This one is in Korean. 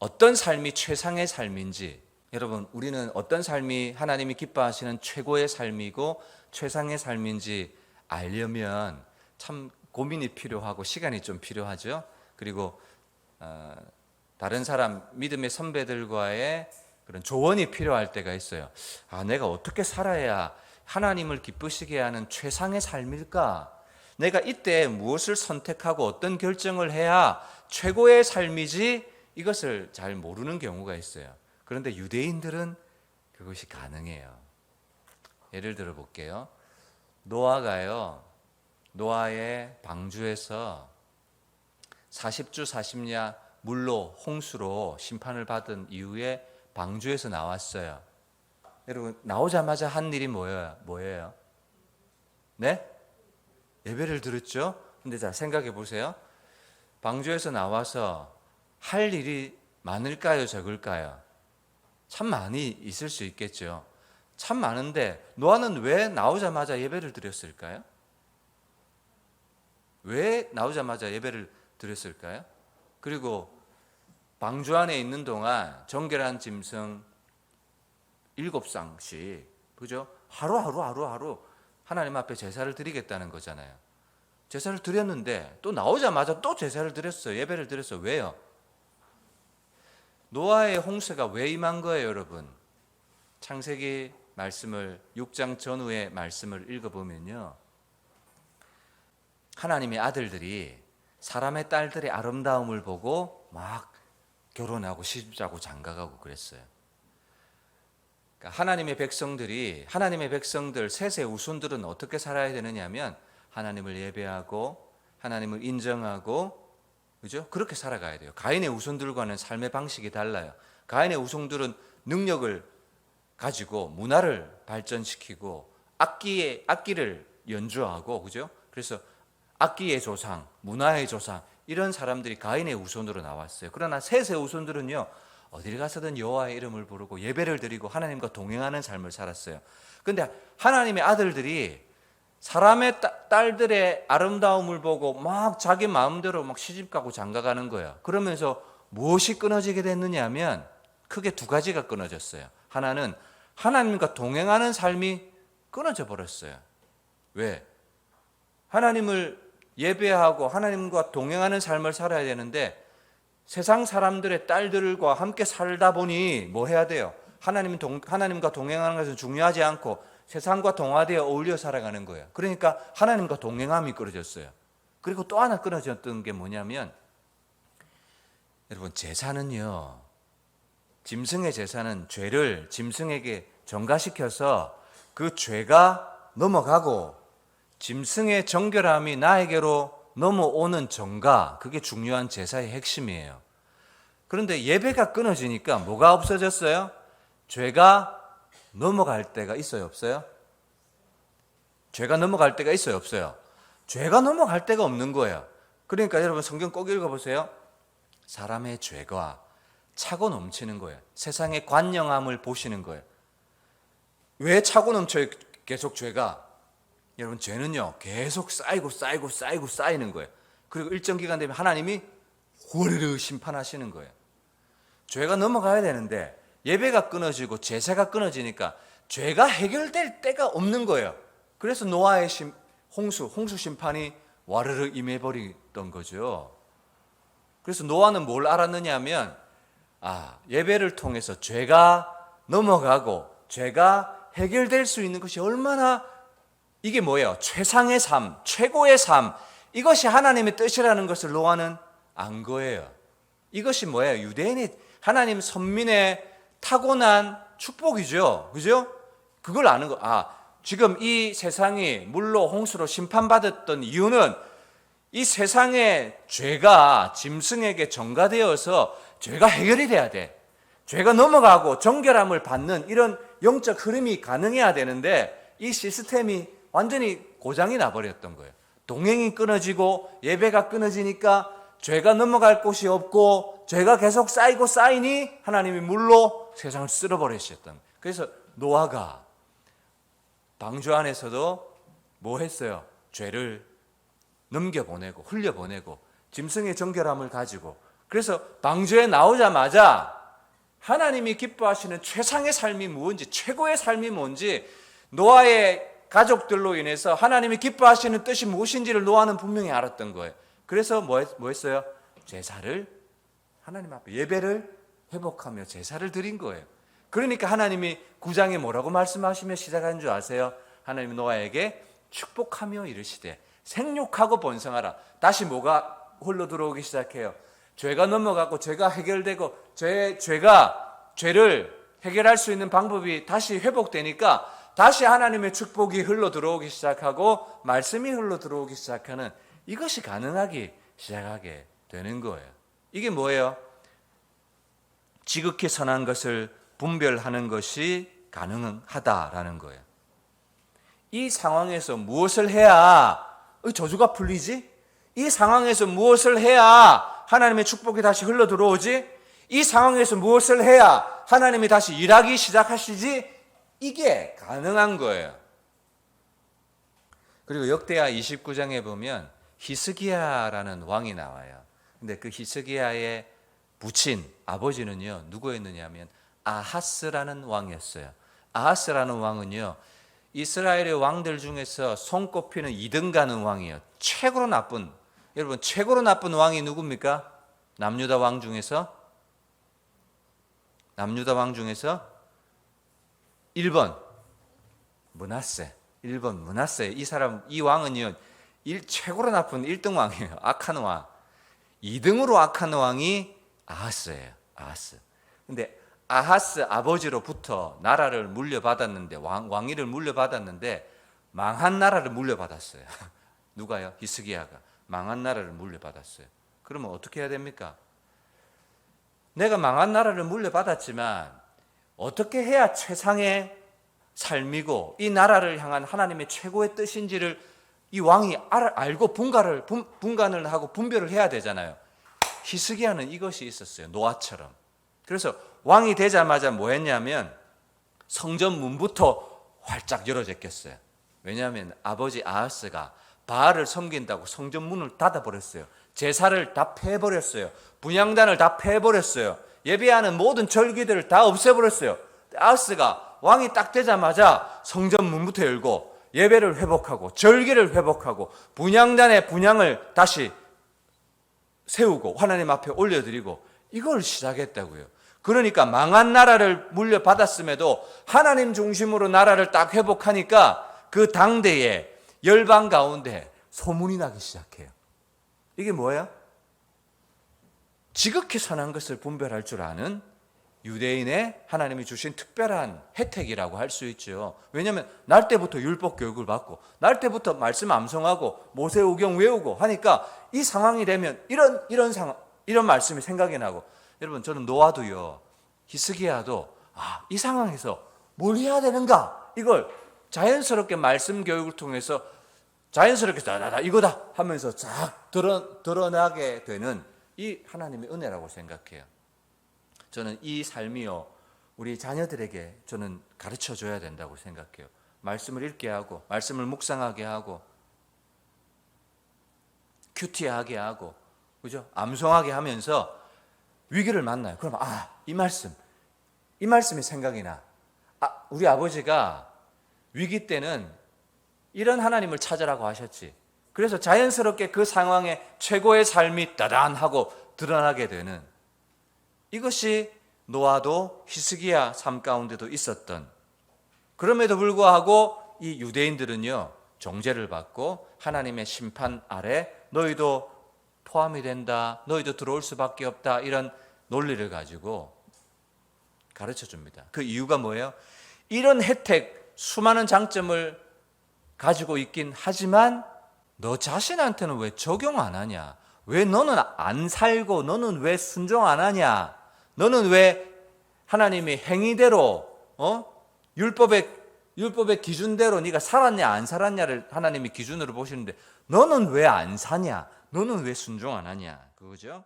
어떤 삶이 최상의 삶인지, 여러분 우리는 어떤 삶이 하나님이 기뻐하시는 최고의 삶이고 최상의 삶인지 알려면 참 고민이 필요하고 시간이 좀 필요하죠. 그리고 다른 사람, 믿음의 선배들과의 그런 조언이 필요할 때가 있어요. 내가 어떻게 살아야 하나님을 기쁘시게 하는 최상의 삶일까? 내가 이때 무엇을 선택하고 어떤 결정을 해야 최고의 삶이지? 이것을 잘 모르는 경우가 있어요. 그런데 유대인들은 그것이 가능해요. 예를 들어 볼게요. 노아의 방주에서 40주 40야 물로 홍수로 심판을 받은 이후에 방주에서 나왔어요. 여러분 나오자마자 한 일이 뭐예요? 네? 예배를 드렸죠? 근데 자 생각해 보세요. 방주에서 나와서 할 일이 많을까요? 적을까요? 참 많이 있을 수 있겠죠. 참 많은데 노아는 왜 나오자마자 예배를 드렸을까요? 왜 나오자마자 예배를 드렸을까요? 그리고 방주 안에 있는 동안 정결한 짐승 7쌍씩, 그죠? 하루 하나님 앞에 제사를 드리겠다는 거잖아요. 제사를 드렸는데 또 나오자마자 또 제사를 드렸어요. 예배를 드렸어요. 왜요? 노아의 홍수가 왜 임한 거예요, 여러분? 창세기 말씀을 6장 전후의 말씀을 읽어보면요, 하나님의 아들들이 사람의 딸들의 아름다움을 보고 막 결혼하고 시집자고 장가가고 그랬어요. 그러니까 하나님의 백성들 셋의 우선들은 어떻게 살아야 되느냐면 하나님을 예배하고 하나님을 인정하고, 그죠? 그렇게 살아가야 돼요. 가인의 우선들과는 삶의 방식이 달라요. 가인의 우선들은 능력을 가지고 문화를 발전시키고 악기를 연주하고, 그죠? 그래서 악기의 조상, 문화의 조상, 이런 사람들이 가인의 우선으로 나왔어요. 그러나 셋의 우선들은요, 어딜 가서든 여호와의 이름을 부르고 예배를 드리고 하나님과 동행하는 삶을 살았어요. 그런데 하나님의 아들들이 사람의 딸들의 아름다움을 보고 막 자기 마음대로 막 시집가고 장가가는 거예요. 그러면서 무엇이 끊어지게 됐느냐 하면 크게 두 가지가 끊어졌어요. 하나는 하나님과 동행하는 삶이 끊어져 버렸어요. 왜? 하나님을 예배하고 하나님과 동행하는 삶을 살아야 되는데 세상 사람들의 딸들과 함께 살다 보니 뭐 해야 돼요? 하나님과 동행하는 것은 중요하지 않고 세상과 동화되어 어울려 살아가는 거예요. 그러니까 하나님과 동행함이 끊어졌어요. 그리고 또 하나 끊어졌던 게 뭐냐면, 여러분 제사는요, 짐승의 제사는 죄를 짐승에게 전가시켜서 그 죄가 넘어가고 짐승의 정결함이 나에게로 넘어오는 전가, 그게 중요한 제사의 핵심이에요. 그런데 예배가 끊어지니까 뭐가 없어졌어요? 죄가 넘어갈 때가 있어요, 없어요? 죄가 넘어갈 때가 있어요, 없어요? 죄가 넘어갈 때가 없는 거예요. 그러니까 여러분 성경 꼭 읽어보세요. 사람의 죄가 차고 넘치는 거예요. 세상의 관영함을 보시는 거예요. 왜 차고 넘쳐요? 계속 죄가. 여러분 죄는요 계속 쌓이는 거예요. 그리고 일정 기간 되면 하나님이 후르르 심판하시는 거예요. 죄가 넘어가야 되는데 예배가 끊어지고 제사가 끊어지니까 죄가 해결될 때가 없는 거예요. 그래서 노아의 홍수 심판이 와르르 임해버리던 거죠. 그래서 노아는 뭘 알았느냐 하면, 예배를 통해서 죄가 넘어가고 죄가 해결될 수 있는 것이 얼마나, 이게 뭐예요? 최상의 삶, 최고의 삶, 이것이 하나님의 뜻이라는 것을 노아는 안 거예요. 이것이 뭐예요? 유대인의 하나님 선민의 타고난 축복이죠. 그죠? 그걸 아는 거. 지금 이 세상이 물로 홍수로 심판받았던 이유는 이 세상의 죄가 짐승에게 전가되어서 죄가 해결이 돼야 돼. 죄가 넘어가고 정결함을 받는 이런 영적 흐름이 가능해야 되는데 이 시스템이 완전히 고장이 나버렸던 거예요. 동행이 끊어지고 예배가 끊어지니까 죄가 넘어갈 곳이 없고 죄가 계속 쌓이고 쌓이니 하나님이 물로 세상을 쓸어버리셨던 거예요. 그래서 노아가 방주 안에서도 뭐 했어요? 죄를 넘겨보내고 흘려보내고 짐승의 정결함을 가지고 그래서 방주에 나오자마자 하나님이 기뻐하시는 최상의 삶이 무엇인지, 최고의 삶이 뭔지, 노아의 가족들로 인해서 하나님이 기뻐하시는 뜻이 무엇인지를 노아는 분명히 알았던 거예요. 그래서 뭐 했어요? 제사를, 하나님 앞에 예배를 회복하며 제사를 드린 거예요. 그러니까 하나님이 9장에 뭐라고 말씀하시며 시작한 줄 아세요? 하나님이 노아에게 축복하며 이르시되 생육하고 번성하라. 다시 뭐가 흘러 들어오기 시작해요? 죄가 넘어가고 죄가 해결되고 죄를 해결할 수 있는 방법이 다시 회복되니까 다시 하나님의 축복이 흘러 들어오기 시작하고 말씀이 흘러 들어오기 시작하는, 이것이 가능하기 시작하게 되는 거예요. 이게 뭐예요? 지극히 선한 것을 분별하는 것이 가능하다라는 거예요. 이 상황에서 무엇을 해야 저주가 풀리지? 이 상황에서 무엇을 해야 하나님의 축복이 다시 흘러 들어오지? 이 상황에서 무엇을 해야 하나님이 다시 일하기 시작하시지? 이게 가능한 거예요. 그리고 역대하 29장에 보면 히스기야라는 왕이 나와요. 근데 그 히스기야의 부친 아버지는요, 누구였느냐면 아하스라는 왕이었어요. 아하스라는 왕은요, 이스라엘의 왕들 중에서 손꼽히는 2등 가는 왕이에요. 최고로 나쁜, 여러분 최고로 나쁜 왕이 누굽니까? 남유다 왕 중에서 1번 므낫세. 1번 므낫세. 이 왕은요, 최고로 나쁜 1등 왕이에요. 악한 왕. 2등으로 악한 왕이 아하스예요. 아하스. 근데 아하스 아버지로부터 나라를 물려받았는데, 왕위를 물려받았는데 망한 나라를 물려받았어요. 누가요? 히스기야가 망한 나라를 물려받았어요. 그러면 어떻게 해야 됩니까? 내가 망한 나라를 물려받았지만 어떻게 해야 최상의 삶이고 이 나라를 향한 하나님의 최고의 뜻인지를 이 왕이 알고 분간을 하고 분별을 해야 되잖아요. 히스기야는 이것이 있었어요. 노아처럼. 그래서 왕이 되자마자 뭐 했냐면 성전 문부터 활짝 열어제꼈어요. 왜냐하면 아버지 아하스가 바알을 섬긴다고 성전 문을 닫아버렸어요. 제사를 다 패버렸어요. 분향단을 다 패버렸어요. 예배하는 모든 절기들을 다 없애버렸어요. 아하스가 왕이 딱 되자마자 성전 문부터 열고 예배를 회복하고 절기를 회복하고 분향단의 분향을 다시 세우고 하나님 앞에 올려드리고 이걸 시작했다고요. 그러니까 망한 나라를 물려받았음에도 하나님 중심으로 나라를 딱 회복하니까 그 당대에 열방 가운데 소문이 나기 시작해요. 이게 뭐예요? 지극히 선한 것을 분별할 줄 아는 유대인의 하나님이 주신 특별한 혜택이라고 할 수 있죠. 왜냐하면 날 때부터 율법 교육을 받고 날 때부터 말씀 암송하고 모세오경 외우고 하니까 이 상황이 되면 이런 말씀이 생각이 나고, 여러분 저는 노아도요, 히스기야도 이 상황에서 뭘 해야 되는가, 이걸 자연스럽게 말씀 교육을 통해서 자연스럽게 다다다 이거다 하면서 쫙 드러나게 되는 이 하나님의 은혜라고 생각해요. 저는 이 삶이요, 우리 자녀들에게 저는 가르쳐 줘야 된다고 생각해요. 말씀을 읽게 하고 말씀을 묵상하게 하고 큐티하게 하고, 그죠? 암송하게 하면서 위기를 만나요. 그럼 이 말씀이 생각이 나. 우리 아버지가 위기 때는 이런 하나님을 찾으라고 하셨지. 그래서 자연스럽게 그 상황에 최고의 삶이 따단하고 드러나게 되는, 이것이 노아도 히스기야 삶 가운데도 있었던. 그럼에도 불구하고 이 유대인들은요, 정죄를 받고 하나님의 심판 아래 너희도 포함이 된다, 너희도 들어올 수밖에 없다, 이런 논리를 가지고 가르쳐 줍니다. 그 이유가 뭐예요? 이런 혜택, 수많은 장점을 가지고 있긴 하지만 너 자신한테는 왜 적용 안 하냐? 왜 너는 안 살고 너는 왜 순종 안 하냐? 너는 왜 하나님의 행위대로 율법의 기준대로 네가 살았냐 안 살았냐를 하나님이 기준으로 보시는데 너는 왜 안 사냐? 너는 왜 순종 안 하냐? 그거죠?